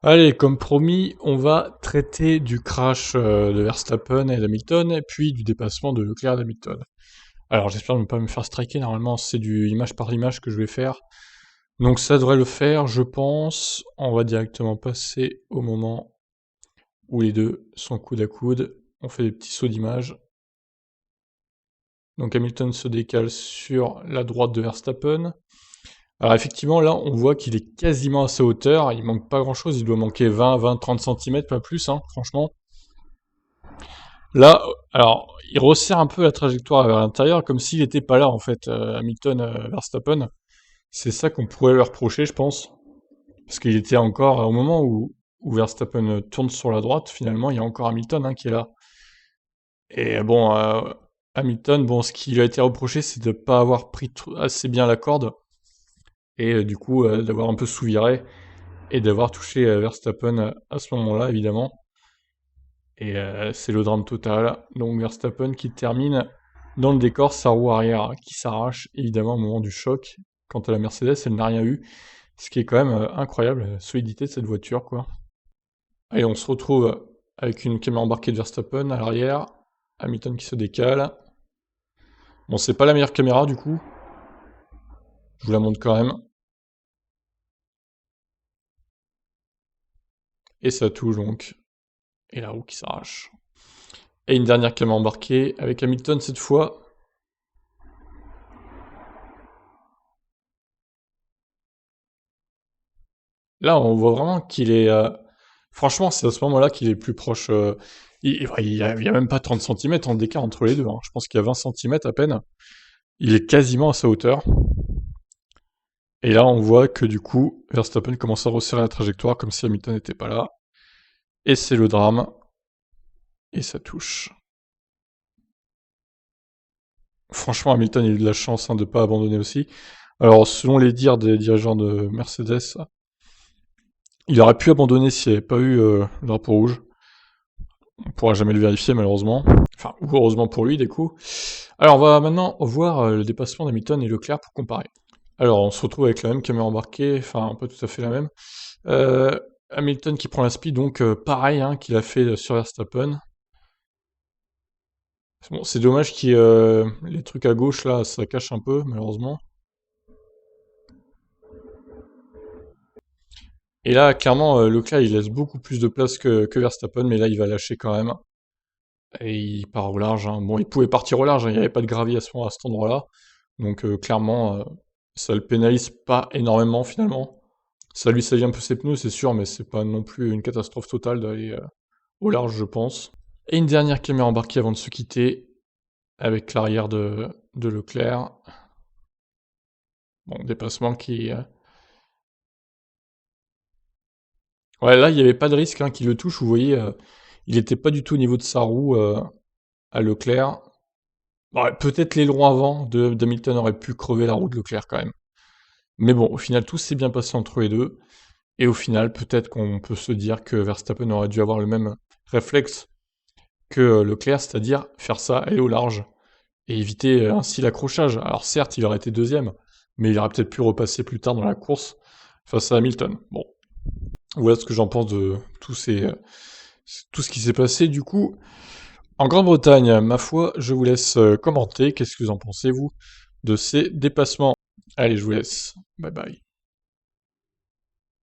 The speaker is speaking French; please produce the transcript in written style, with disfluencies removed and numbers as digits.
Allez, comme promis, on va traiter du crash de Verstappen et d'Hamilton, et puis du dépassement de Leclerc et d'Hamilton. Alors j'espère ne pas me faire striker, normalement c'est du image par image que je vais faire. Donc ça devrait le faire, je pense. On va directement passer au moment où les deux sont coude à coude. On fait des petits sauts d'image. Donc Hamilton se décale sur la droite de Verstappen. Alors effectivement, là, on voit qu'il est quasiment à sa hauteur. Il manque pas grand-chose. Il doit manquer 20, 30 cm, pas plus, hein, franchement. Là, alors, il resserre un peu la trajectoire vers l'intérieur, comme s'il n'était pas là, en fait, Hamilton, Verstappen. C'est ça qu'on pourrait leur reprocher, je pense. Parce qu'il était encore, au moment où Verstappen tourne sur la droite, finalement, il y a encore Hamilton hein, qui est là. Et bon, Hamilton, bon, ce qui lui a été reproché, c'est de ne pas avoir pris assez bien la corde. Et du coup, d'avoir un peu sous-viré. Et d'avoir touché Verstappen à ce moment-là, évidemment. Et c'est le drame total. Donc Verstappen qui termine dans le décor, sa roue arrière qui s'arrache, évidemment, au moment du choc. Quant à la Mercedes, elle n'a rien eu. Ce qui est quand même incroyable, la solidité de cette voiture, quoi. Allez, on se retrouve avec une caméra embarquée de Verstappen à l'arrière. Hamilton qui se décale. Bon, c'est pas la meilleure caméra, du coup. Je vous la montre quand même. Et ça touche, donc. Et la roue qui s'arrache. Et une dernière caméra embarquée, avec Hamilton cette fois. Là, on voit vraiment qu'il est. Franchement, c'est à ce moment-là qu'il est plus proche. Il y a même pas 30 cm en d'écart entre les deux. Hein. Je pense qu'il y a 20 cm à peine. Il est quasiment à sa hauteur. Et là, on voit que du coup, Verstappen commence à resserrer la trajectoire comme si Hamilton n'était pas là. Et c'est le drame. Et ça touche. Franchement, Hamilton, il a eu de la chance hein, de ne pas abandonner aussi. Alors, selon les dires des dirigeants de Mercedes, il aurait pu abandonner s'il n'y avait pas eu le drapeau rouge. On pourra jamais le vérifier malheureusement. Enfin, ou heureusement pour lui, des coups. Alors, on va maintenant voir le dépassement d'Hamilton et Leclerc pour comparer. Alors, on se retrouve avec la même caméra embarquée, enfin, pas tout à fait la même. Hamilton qui prend la speed, donc pareil hein, qu'il a fait sur Verstappen. Bon, c'est dommage que les trucs à gauche, là, ça cache un peu, malheureusement. Et là, clairement, Leclerc, il laisse beaucoup plus de place que Verstappen, mais là, il va lâcher quand même. Et il part au large. Hein. Bon, il pouvait partir au large, hein, il n'y avait pas de gravier à cet endroit-là. Donc clairement, ça le pénalise pas énormément finalement. Ça lui salit un peu ses pneus, c'est sûr, mais c'est pas non plus une catastrophe totale d'aller au large, je pense. Et une dernière caméra embarquée avant de se quitter, avec l'arrière de Leclerc. Bon, dépassement qui... Ouais, là, il n'y avait pas de risque hein, qu'il le touche. Vous voyez, il n'était pas du tout au niveau de sa roue à Leclerc. Ouais, peut-être l'aileron avant d'Hamilton aurait pu crever la roue de Leclerc quand même. Mais bon, au final, tout s'est bien passé entre les deux. Et au final, peut-être qu'on peut se dire que Verstappen aurait dû avoir le même réflexe que Leclerc, c'est-à-dire faire ça, aller au large, et éviter ainsi l'accrochage. Alors certes, il aurait été deuxième, mais il aurait peut-être pu repasser plus tard dans la course face à Hamilton. Bon, voilà ce que j'en pense de tout ce qui s'est passé du coup. En Grande-Bretagne, ma foi, je vous laisse commenter. Qu'est-ce que vous en pensez, vous, de ces dépassements? Allez, je vous laisse. Bye bye.